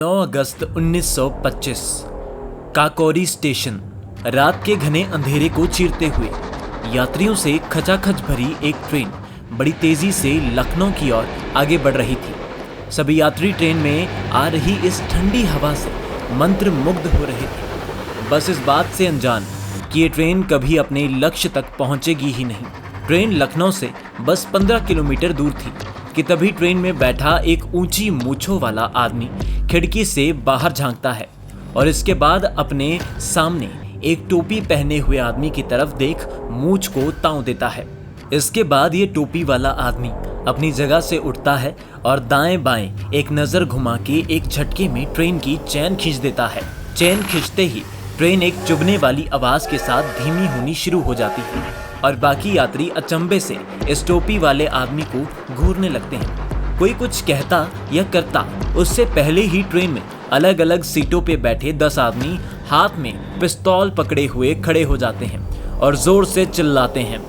9 अगस्त 1925 Kakori station. रात के घने अंधेरे को चीरते हुए यात्रियों से खचाखच भरी एक ट्रेन बड़ी तेजी से लखनऊ की ओर आगे बढ़ रही थी। सभी यात्री ट्रेन में आ रही इस ठंडी हवा से मंत्र मुग्ध हो रहे थे, बस इस बात से अनजान कि ये ट्रेन कभी अपने लक्ष्य तक पहुंचेगी ही नहीं। ट्रेन लखनऊ से बस 15 किलोमीटर दूर थी कि तभी ट्रेन में बैठा एक ऊंची मूंछों वाला आदमी खिड़की से बाहर झांकता है और इसके बाद अपने सामने एक टोपी पहने हुए आदमी की तरफ देख मूंछ को ताव देता है। इसके बाद ये टोपी वाला आदमी अपनी जगह से उठता है और दाएं बाएं एक नजर घुमा के एक झटके में ट्रेन की चैन खींच देता है। चैन खींचते ही ट्रेन एक चुभने वाली आवाज के साथ धीमी होनी शुरू हो जाती है और बाकी यात्री अचंभे से इस टोपी वाले आदमी को घूरने लगते हैं। कोई कुछ कहता या करता उससे पहले ही ट्रेन में अलग अलग सीटों पे बैठे 10 आदमी हाथ में पिस्तौल पकड़े हुए खड़े हो जाते हैं और जोर से चिल्लाते हैं।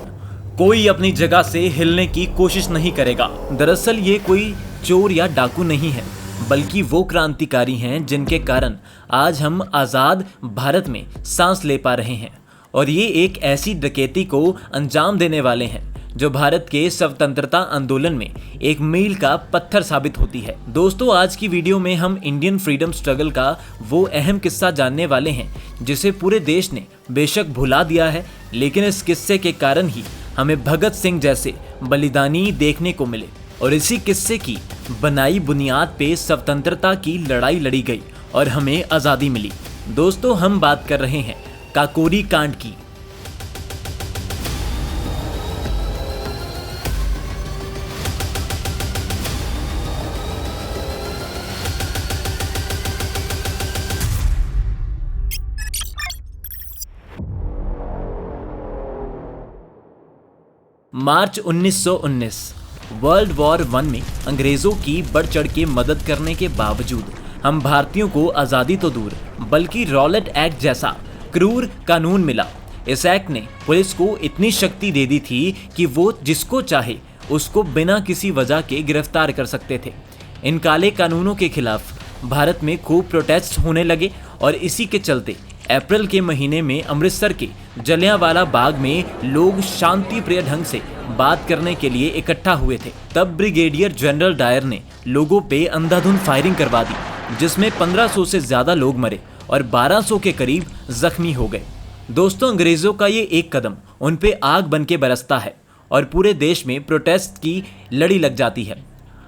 कोई अपनी जगह से हिलने की कोशिश नहीं करेगा। दरअसल ये कोई चोर या डाकू नहीं है, बल्कि वो क्रांतिकारी हैं जिनके कारण आज हम आज़ाद भारत में सांस ले पा रहे हैं, और ये एक ऐसी डकैती को अंजाम देने वाले हैं जो भारत के स्वतंत्रता आंदोलन में एक मील का पत्थर साबित होती है। दोस्तों, आज की वीडियो में हम इंडियन फ्रीडम स्ट्रगल का वो अहम किस्सा जानने वाले हैं जिसे पूरे देश ने बेशक भुला दिया है, लेकिन इस किस्से के कारण ही हमें भगत सिंह जैसे बलिदानी देखने को मिले और इसी किस्से की बनाई बुनियाद पे स्वतंत्रता की लड़ाई लड़ी गई और हमें आज़ादी मिली। दोस्तों, हम बात कर रहे हैं काकोरी कांड की। मार्च 1919 वर्ल्ड वॉर 1 में अंग्रेजों की बढ़ चढ़ के मदद करने के बावजूद हम भारतीयों को आज़ादी तो दूर बल्कि रॉलेट एक्ट जैसा क्रूर कानून मिला। इस एक्ट ने पुलिस को इतनी शक्ति दे दी थी कि वो जिसको चाहे उसको बिना किसी वजह के गिरफ्तार कर सकते थे। इन काले कानूनों के खिलाफ भारत में खूब प्रोटेस्ट होने लगे और इसी के चलते अप्रैल के महीने में अमृतसर के जलियांवाला बाग में लोग शांति प्रिय ढंग से बात करने के लिए इकट्ठा हुए थे। तब ब्रिगेडियर जनरल डायर ने लोगों पे अंधाधुंध फायरिंग करवा दी, जिसमें 1500 से ज्यादा लोग मरे और 1200 के करीब जख्मी हो गए। दोस्तों, अंग्रेजों का ये एक कदम उन पे आग बन के बरसता है और पूरे देश में प्रोटेस्ट की लड़ी लग जाती है।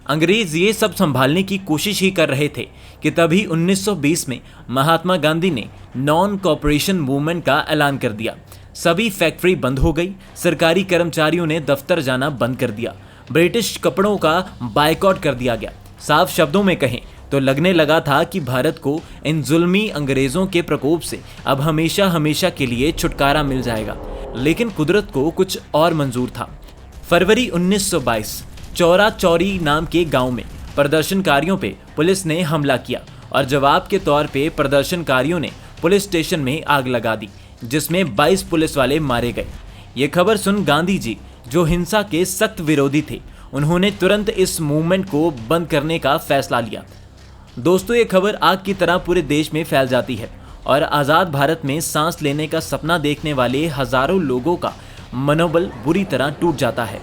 अंग्रेज ये सब संभालने की कोशिश ही कर रहे थे कि तभी 1920 में महात्मा गांधी ने नॉन कॉपरेशन मूवमेंट का ऐलान कर दिया। सभी फैक्ट्री बंद हो गई, सरकारी कर्मचारियों ने दफ्तर जाना बंद कर दिया, ब्रिटिश कपड़ों का बायकॉट कर दिया गया। साफ शब्दों में कहें तो लगने लगा था कि भारत को इन जुल्मी अंग्रेजों के प्रकोप से अब हमेशा हमेशा के लिए छुटकारा मिल जाएगा। लेकिन कुदरत को कुछ और मंजूर था। फरवरी 1922 चौरा चौरी नाम के गांव में प्रदर्शनकारियों पे पुलिस ने हमला किया और जवाब के तौर पे प्रदर्शनकारियों ने पुलिस स्टेशन में आग लगा दी, जिसमें 22 पुलिस वाले मारे गए। ये खबर सुन गांधी जी, जो हिंसा के सख्त विरोधी थे, उन्होंने तुरंत इस मूवमेंट को बंद करने का फैसला लिया। दोस्तों, ये खबर आग की तरह पूरे देश में फैल जाती है और आज़ाद भारत में सांस लेने का सपना देखने वाले हजारों लोगों का मनोबल बुरी तरह टूट जाता है।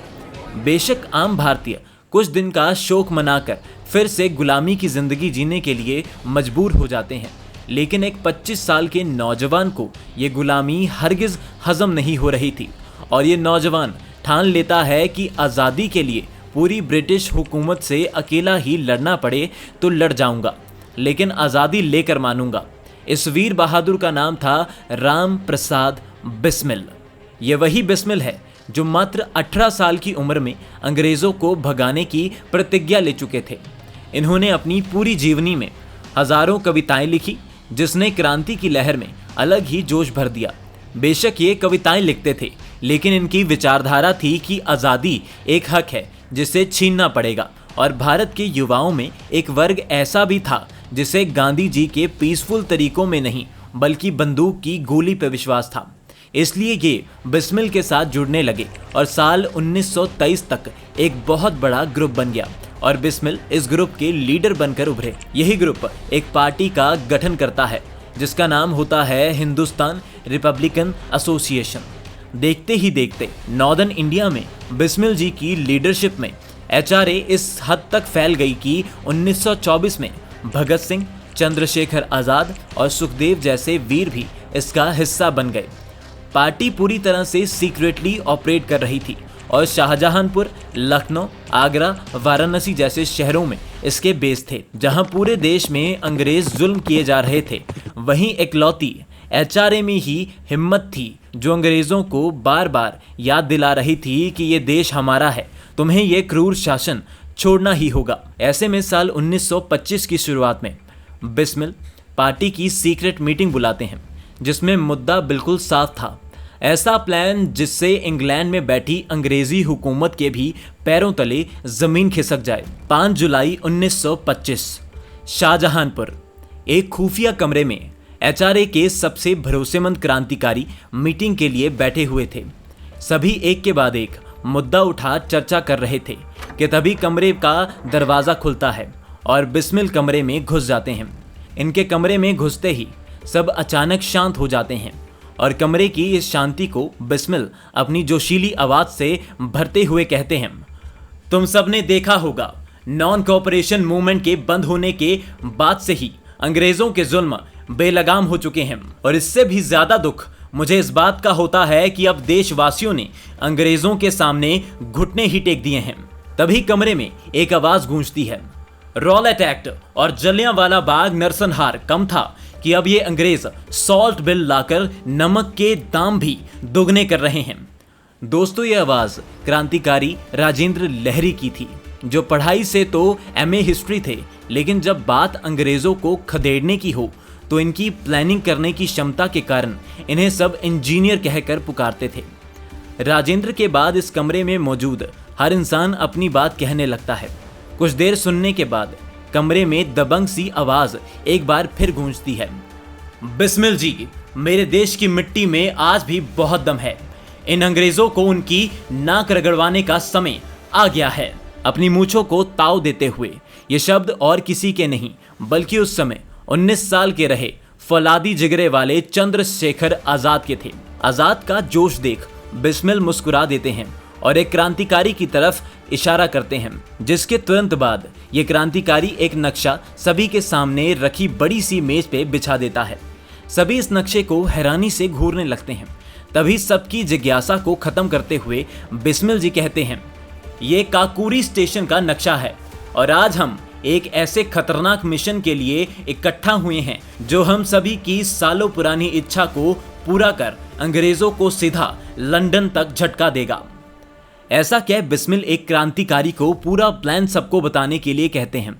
बेशक आम भारतीय कुछ दिन का शोक मनाकर फिर से गुलामी की जिंदगी जीने के लिए मजबूर हो जाते हैं, लेकिन एक 25 साल के नौजवान को ये गुलामी हरगिज हजम नहीं हो रही थी और ये नौजवान ठान लेता है कि आज़ादी के लिए पूरी ब्रिटिश हुकूमत से अकेला ही लड़ना पड़े तो लड़ जाऊंगा, लेकिन आज़ादी लेकर मानूंगा। इस वीर बहादुर का नाम था राम प्रसाद बिस्मिल। ये वही बिस्मिल है जो मात्र 18 साल की उम्र में अंग्रेज़ों को भगाने की प्रतिज्ञा ले चुके थे। इन्होंने अपनी पूरी जीवनी में हजारों कविताएं लिखी, जिसने क्रांति की लहर में अलग ही जोश भर दिया। बेशक ये कविताएं लिखते थे, लेकिन इनकी विचारधारा थी कि आज़ादी एक हक है जिसे छीनना पड़ेगा, और भारत के युवाओं में एक वर्ग ऐसा भी था जिसे गांधी जी के पीसफुल तरीकों में नहीं बल्कि बंदूक की गोली पर विश्वास था। इसलिए ये बिस्मिल के साथ जुड़ने लगे और साल 1923 तक एक बहुत बड़ा ग्रुप बन गया और बिस्मिल इस ग्रुप के लीडर बनकर उभरे। यही ग्रुप एक पार्टी का गठन करता है जिसका नाम होता है हिंदुस्तान रिपब्लिकन एसोसिएशन। देखते ही देखते नॉर्दर्न इंडिया में बिस्मिल जी की लीडरशिप में एचआरए इस हद तक फैल गई कि 1924 में भगत सिंह, चंद्रशेखर आज़ाद और सुखदेव जैसे वीर भी इसका हिस्सा बन गए। पार्टी पूरी तरह से सीक्रेटली ऑपरेट कर रही थी और शाहजहांपुर, लखनऊ, आगरा, वाराणसी जैसे शहरों में इसके बेस थे। जहां पूरे देश में अंग्रेज जुल्म किए जा रहे थे, वहीं इकलौती एचआरए में ही हिम्मत थी जो अंग्रेजों को बार बार याद दिला रही थी कि ये देश हमारा है, तुम्हें ये क्रूर शासन छोड़ना ही होगा। ऐसे में साल 1925 की शुरुआत में बिस्मिल पार्टी की सीक्रेट मीटिंग बुलाते हैं जिसमें मुद्दा बिल्कुल साफ था। ऐसा प्लान जिससे इंग्लैंड में बैठी अंग्रेजी हुकूमत के भी पैरों तले जमीन खिसक जाए। 5 जुलाई 1925 शाहजहांपुर। एक खुफिया कमरे में एचआरए के सबसे भरोसेमंद क्रांतिकारी मीटिंग के लिए बैठे हुए थे। सभी एक के बाद एक मुद्दा उठा चर्चा कर रहे थे कि तभी कमरे का दरवाज़ा खुलता है और बिस्मिल कमरे में घुस जाते हैं। इनके कमरे में घुसते ही सब अचानक शांत हो जाते हैं और कमरे की इस शांति को बिस्मिल अपनी जोशीली आवाज़ से भरते हुए कहते हैं, तुम सब ने देखा होगा, नॉन कोऑपरेशन मूवमेंट के बंद होने के बाद से ही अंग्रेज़ों के जुल्म बेलगाम हो चुके हैं और इससे भी ज़्यादा दुख मुझे इस बात का होता है कि अब देशवासियों ने अंग्रेज़ों के सामने घुटने ही टेक दिए हैं। तभी कमरे में एक आवाज़ गूंजती है, रॉलेट एक्ट और जलियांवाला बाग नरसंहार कम था कि अब ये अंग्रेज सॉल्ट बिल लाकर नमक के दाम भी दुगने कर रहे हैं। दोस्तों, ये आवाज़ क्रांतिकारी राजेंद्र लहरी की थी जो पढ़ाई से तो एमए हिस्ट्री थे, लेकिन जब बात अंग्रेज़ों को खदेड़ने की हो तो इनकी प्लानिंग करने की क्षमता के कारण इन्हें सब इंजीनियर कहकर पुकारते थे। राजेंद्र के बाद इस कमरे में मौजूद हर इंसान अपनी बात कहने लगता है। कुछ देर सुनने के बाद कमरे में दबंग सी आवाज एक बार फिर गूंजती है, बिस्मिल जी, मेरे देश की मिट्टी में आज भी बहुत दम है। इन अंग्रेजों को उनकी नाक रगड़वाने का समय आ गया है। अपनी मूंछों को ताव देते हुए ये शब्द और किसी के नहीं बल्कि उस समय 19 साल के रहे फौलादी जिगरे वाले चंद्रशेखर आज़ाद के थे। आज़ाद का जोश देख बिस्मिल मुस्कुरा देते हैं और एक क्रांतिकारी की तरफ इशारा करते हैं, जिसके तुरंत बाद ये क्रांतिकारी एक नक्शा सभी के सामने रखी बड़ी सी मेज पे बिछा देता है। सभी इस नक्शे को हैरानी से घूरने लगते हैं। तभी सबकी जिज्ञासा को खत्म करते हुए बिस्मिल जी कहते हैं, ये काकोरी स्टेशन का नक्शा है और आज हम एक ऐसे खतरनाक मिशन के लिए इकट्ठा हुए हैं जो हम सभी की सालों पुरानी इच्छा को पूरा कर अंग्रेजों को सीधा लंदन तक झटका देगा। ऐसा कह बिस्मिल एक क्रांतिकारी को पूरा प्लान सबको बताने के लिए कहते हैं।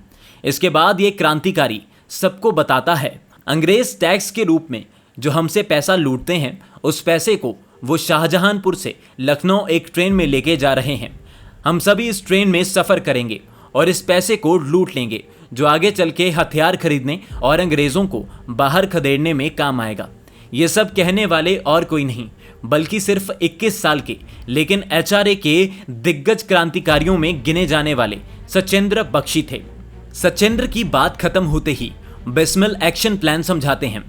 इसके बाद ये क्रांतिकारी सबको बताता है, अंग्रेज टैक्स के रूप में जो हमसे पैसा लूटते हैं, उस पैसे को वो शाहजहांपुर से लखनऊ एक ट्रेन में लेके जा रहे हैं। हम सभी इस ट्रेन में सफ़र करेंगे और इस पैसे को लूट लेंगे जो आगे चल के हथियार खरीदने और अंग्रेज़ों को बाहर खदेड़ने में काम आएगा। ये सब कहने वाले और कोई नहीं बल्कि सिर्फ 21 साल के लेकिन एचआरए के दिग्गज क्रांतिकारियों में गिने जाने वाले सचेंद्र बख्शी थे। सचेंद्र की बात खत्म होते ही बिस्मिल एक्शन प्लान समझाते हैं।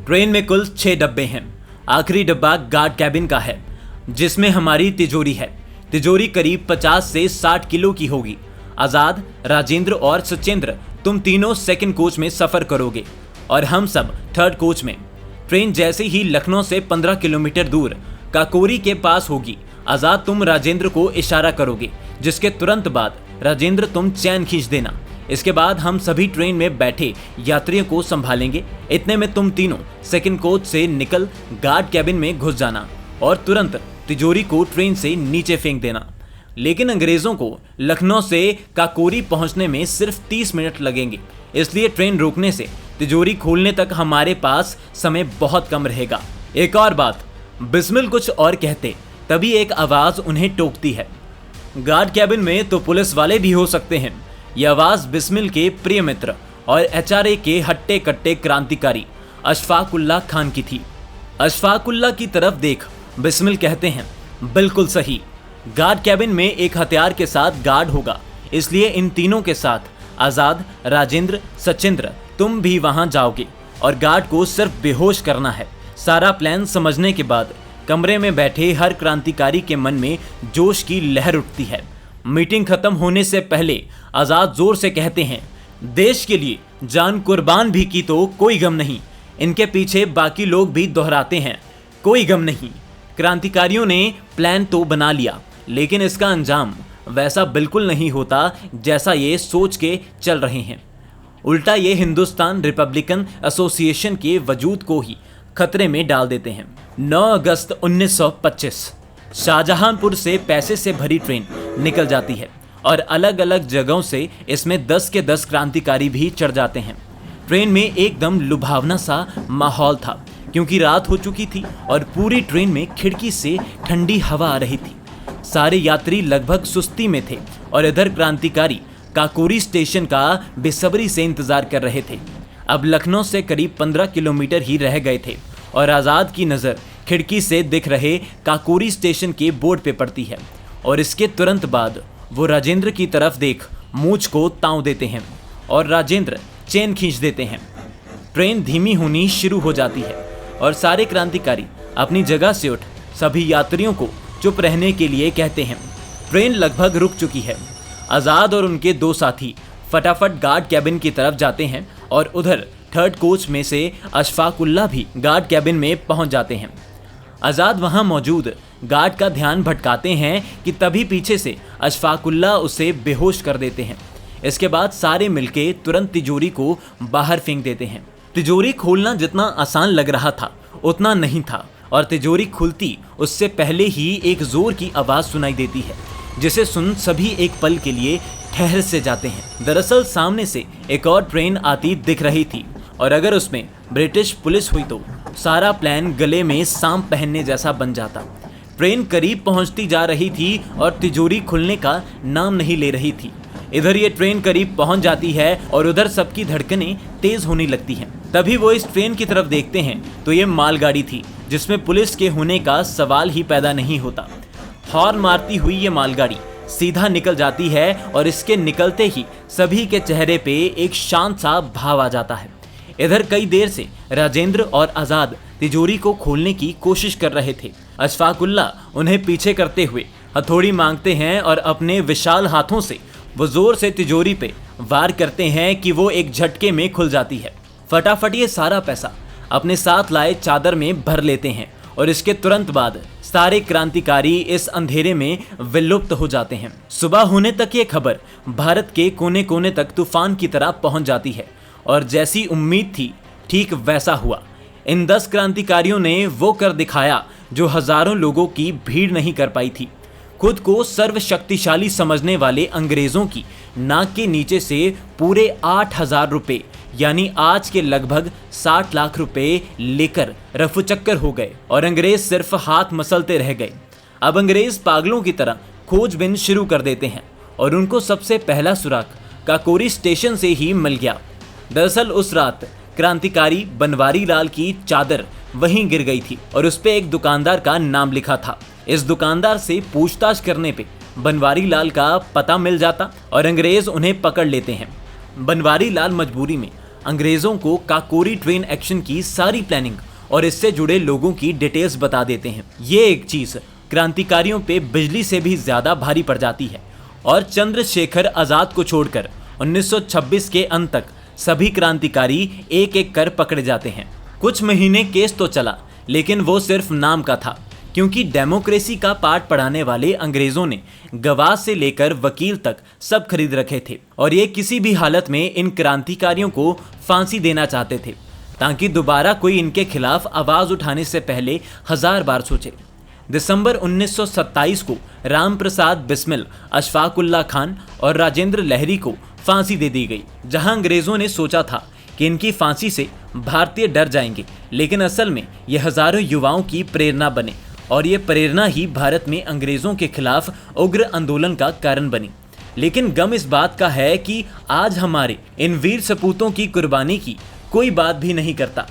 ट्रेन में कुल 6 डब्बे हैं। आखिरी डब्बा गार्ड कैबिन का है जिसमें हमारी तिजोरी है। तिजोरी करीब 50 से 60 किलो की होगी। आज़ाद, राजेंद्र और सचेंद्र तुम तीनों सेकंड कोच में सफ़र करोगे और हम सब थर्ड कोच में। ट्रेन जैसे ही लखनऊ से 15 किलोमीटर दूर काकोरी के पास होगी, आज़ाद तुम राजेंद्र को इशारा करोगे, जिसके तुरंत बाद राजेंद्र तुम चैन खींच देना। इसके बाद हम सभी ट्रेन में बैठे यात्रियों को संभालेंगे। इतने में तुम तीनों सेकंड कोच से निकल गार्ड कैबिन में घुस जाना और तुरंत तिजोरी को ट्रेन से नीचे फेंक देना। लेकिन अंग्रेज़ों को लखनऊ से काकोरी पहुंचने में सिर्फ 30 मिनट लगेंगे, इसलिए ट्रेन रोकने से तिजोरी खोलने तक हमारे पास समय बहुत कम रहेगा। एक और बात, बिस्मिल कुछ और कहते तभी एक आवाज़ उन्हें टोकती है, गार्ड कैबिन में तो पुलिस वाले भी हो सकते हैं। यह आवाज़ बिस्मिल के प्रिय मित्र और एचआरए के हट्टे कट्टे क्रांतिकारी अशफाकुल्लाह खान की थी। अशफाकुल्लाह की तरफ देख बिस्मिल कहते हैं, बिल्कुल सही, गार्ड कैबिन में एक हथियार के साथ गार्ड होगा, इसलिए इन तीनों के साथ आजाद, राजेंद्र, सचिंद्र तुम भी वहां जाओगे और गार्ड को सिर्फ बेहोश करना है। सारा प्लान समझने के बाद कमरे में बैठे हर क्रांतिकारी के मन में जोश की लहर उठती है। मीटिंग खत्म होने से पहले आजाद जोर से कहते हैं, देश के लिए जान कुर्बान भी की तो कोई गम नहीं। इनके पीछे बाकी लोग भी दोहराते हैं, कोई गम नहीं। क्रांतिकारियों ने प्लान तो बना लिया, लेकिन इसका अंजाम वैसा बिल्कुल नहीं होता जैसा ये सोच के चल रहे हैं। उल्टा ये हिंदुस्तान रिपब्लिकन एसोसिएशन के वजूद को ही खतरे में डाल देते हैं। 9 अगस्त 1925 शाहजहांपुर से पैसे से भरी ट्रेन निकल जाती है और अलग अलग जगहों से इसमें 10 के 10 क्रांतिकारी भी चढ़ जाते हैं। ट्रेन में एकदम लुभावना सा माहौल था, क्योंकि रात हो चुकी थी और पूरी ट्रेन में खिड़की से ठंडी हवा आ रही थी। सारे यात्री लगभग सुस्ती में थे और इधर क्रांतिकारी काकोरी स्टेशन का बेसब्री से इंतजार कर रहे थे। अब लखनऊ से करीब 15 किलोमीटर ही रह गए थे और आज़ाद की नज़र खिड़की से दिख रहे काकोरी स्टेशन के बोर्ड पे पड़ती है और इसके तुरंत बाद वो राजेंद्र की तरफ देख मूंछ को ताव देते हैं और राजेंद्र चेन खींच देते हैं। ट्रेन धीमी होनी शुरू हो जाती है और सारे क्रांतिकारी अपनी जगह से उठ सभी यात्रियों को चुप रहने के लिए कहते हैं। ट्रेन लगभग रुक चुकी है। आज़ाद और उनके 2 साथी फटाफट गार्ड कैबिन की तरफ जाते हैं और उधर थर्ड कोच में से अशफाकुल्ला भी गार्ड कैबिन में पहुंच जाते हैं। आज़ाद वहां मौजूद गार्ड का ध्यान भटकाते हैं कि तभी पीछे से अशफाकुल्ला उसे बेहोश कर देते हैं। इसके बाद सारे मिलके तुरंत तिजोरी को बाहर फेंक देते हैं। तिजोरी खोलना जितना आसान लग रहा था उतना नहीं था और तिजोरी खुलती उससे पहले ही एक जोर की आवाज़ सुनाई देती है, जिसे सुन सभी एक पल के लिए ठहर से जाते हैं। दरअसल सामने से एक और ट्रेन आती दिख रही थी और अगर उसमें ब्रिटिश पुलिस हुई तो सारा प्लान गले में सांप पहनने जैसा बन जाता। ट्रेन करीब पहुंचती जा रही थी और तिजोरी खुलने का नाम नहीं ले रही थी। इधर ये ट्रेन करीब पहुंच जाती है और उधर सबकी धड़कनें तेज होने लगती हैं। तभी वो इस ट्रेन की तरफ देखते हैं तो ये मालगाड़ी थी, जिसमें पुलिस के होने का सवाल ही पैदा नहीं होता। हॉर्न मारती हुई ये मालगाड़ी सीधा निकल जाती है और इसके निकलते ही सभी के चेहरे पे एक शांत सा भाव आ जाता है। इधर कई देर से राजेंद्र और आज़ाद तिजोरी को खोलने की कोशिश कर रहे थे। अशफाकुल्ला उन्हें पीछे करते हुए हथौड़ी मांगते हैं और अपने विशाल हाथों से वो जोर से तिजोरी पे वार करते हैं कि वो एक झटके में खुल जाती है। फटाफट ये सारा पैसा अपने साथ लाए चादर में भर लेते हैं और इसके तुरंत बाद सारे क्रांतिकारी इस अंधेरे में विलुप्त हो जाते हैं। सुबह होने तक ये खबर भारत के कोने कोने तक तूफान की तरह पहुंच जाती है और जैसी उम्मीद थी ठीक वैसा हुआ। इन 10 क्रांतिकारियों ने वो कर दिखाया जो हजारों लोगों की भीड़ नहीं कर पाई थी। खुद को सर्वशक्तिशाली समझने वाले अंग्रेजों की नाक के नीचे से पूरे 8,000 रुपये यानी आज के लगभग 60 लाख रुपए लेकर रफूचक्कर हो गए और अंग्रेज सिर्फ हाथ मसलते रह गए। अब अंग्रेज पागलों की तरह खोजबीन शुरू कर देते हैं और उनको सबसे पहला सुराग काकोरी स्टेशन से ही मिल गया। दरअसल उस रात क्रांतिकारी बनवारी लाल की चादर वहीं गिर गई थी और उस पे एक दुकानदार का नाम लिखा था। इस दुकानदार से पूछताछ करने पे बनवारी लाल का पता मिल जाता और अंग्रेज उन्हें पकड़ लेते हैं। बनवारी लाल मजबूरी में अंग्रेजों को काकोरी ट्रेन एक्शन की सारी प्लानिंग और इससे जुड़े लोगों की डिटेल्स बता देते हैं। ये एक चीज क्रांतिकारियों पे बिजली से भी ज्यादा भारी पड़ जाती है और चंद्रशेखर आजाद को छोड़कर 1926 के अंत तक सभी क्रांतिकारी एक एक कर पकड़े जाते हैं। कुछ महीने केस तो चला, लेकिन वो सिर्फ नाम का था, क्योंकि डेमोक्रेसी का पाठ पढ़ाने वाले अंग्रेजों ने गवाह से लेकर वकील तक सब खरीद रखे थे और ये किसी भी हालत में इन क्रांतिकारियों को फांसी देना चाहते थे, ताकि दोबारा कोई इनके खिलाफ आवाज उठाने से पहले 1000 बार सोचे। दिसंबर 1927 को राम प्रसाद बिस्मिल, अशफाकुल्ला खान और राजेंद्र लहरी को फांसी दे दी गई। जहां अंग्रेजों ने सोचा था कि इनकी फांसी से भारतीय डर जाएंगे, लेकिन असल में यह हजारों युवाओं की प्रेरणा बने और ये प्रेरणा ही भारत में अंग्रेजों के खिलाफ उग्र आंदोलन का कारण बनी। लेकिन गम इस बात का है कि आज हमारे इन वीर सपूतों की कुर्बानी की कोई बात भी नहीं करता।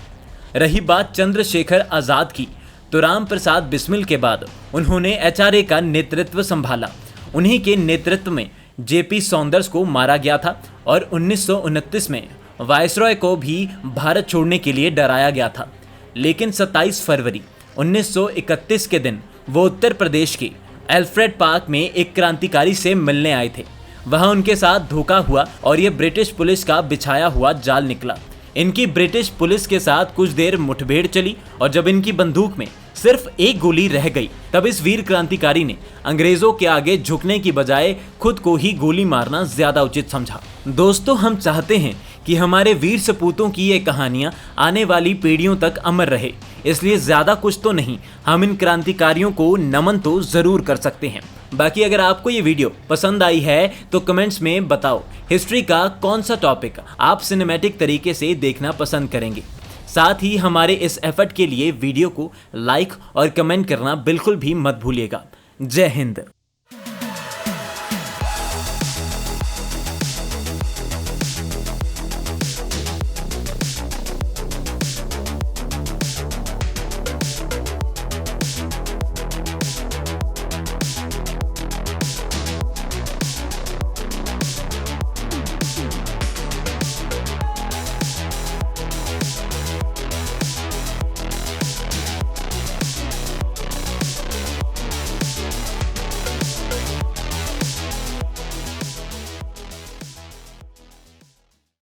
रही बात चंद्रशेखर आजाद की, तो राम प्रसाद बिस्मिल के बाद उन्होंने एचआरए का नेतृत्व संभाला। उन्हीं के नेतृत्व में जेपी सॉन्डर्स को मारा गया था और 1929 में वायसरॉय को भी भारत छोड़ने के लिए डराया गया था। लेकिन 27 फरवरी 1931 के दिन वो उत्तर प्रदेश के एल्फ्रेड पार्क में एक क्रांतिकारी से मिलने आए थे। वहां उनके साथ धोखा हुआ और ये ब्रिटिश पुलिस का बिछाया हुआ जाल निकला। इनकी ब्रिटिश पुलिस के साथ कुछ देर मुठभेड़ चली और जब इनकी बंदूक में सिर्फ एक गोली रह गई तब इस वीर क्रांतिकारी ने अंग्रेजों के आगे झुकने की बजाय खुद को ही गोली मारना ज्यादा उचित समझा। दोस्तों, हम चाहते हैं कि हमारे वीर सपूतों की ये कहानियां आने वाली पीढ़ियों तक अमर रहे, इसलिए ज्यादा कुछ तो नहीं, हम इन क्रांतिकारियों को नमन तो जरूर कर सकते हैं। बाकी अगर आपको ये वीडियो पसंद आई है तो कमेंट्स में बताओ हिस्ट्री का कौन सा टॉपिक आप सिनेमैटिक तरीके से देखना पसंद करेंगे। साथ ही हमारे इस एफर्ट के लिए वीडियो को लाइक और कमेंट करना बिल्कुल भी मत भूलिएगा। जय हिंद।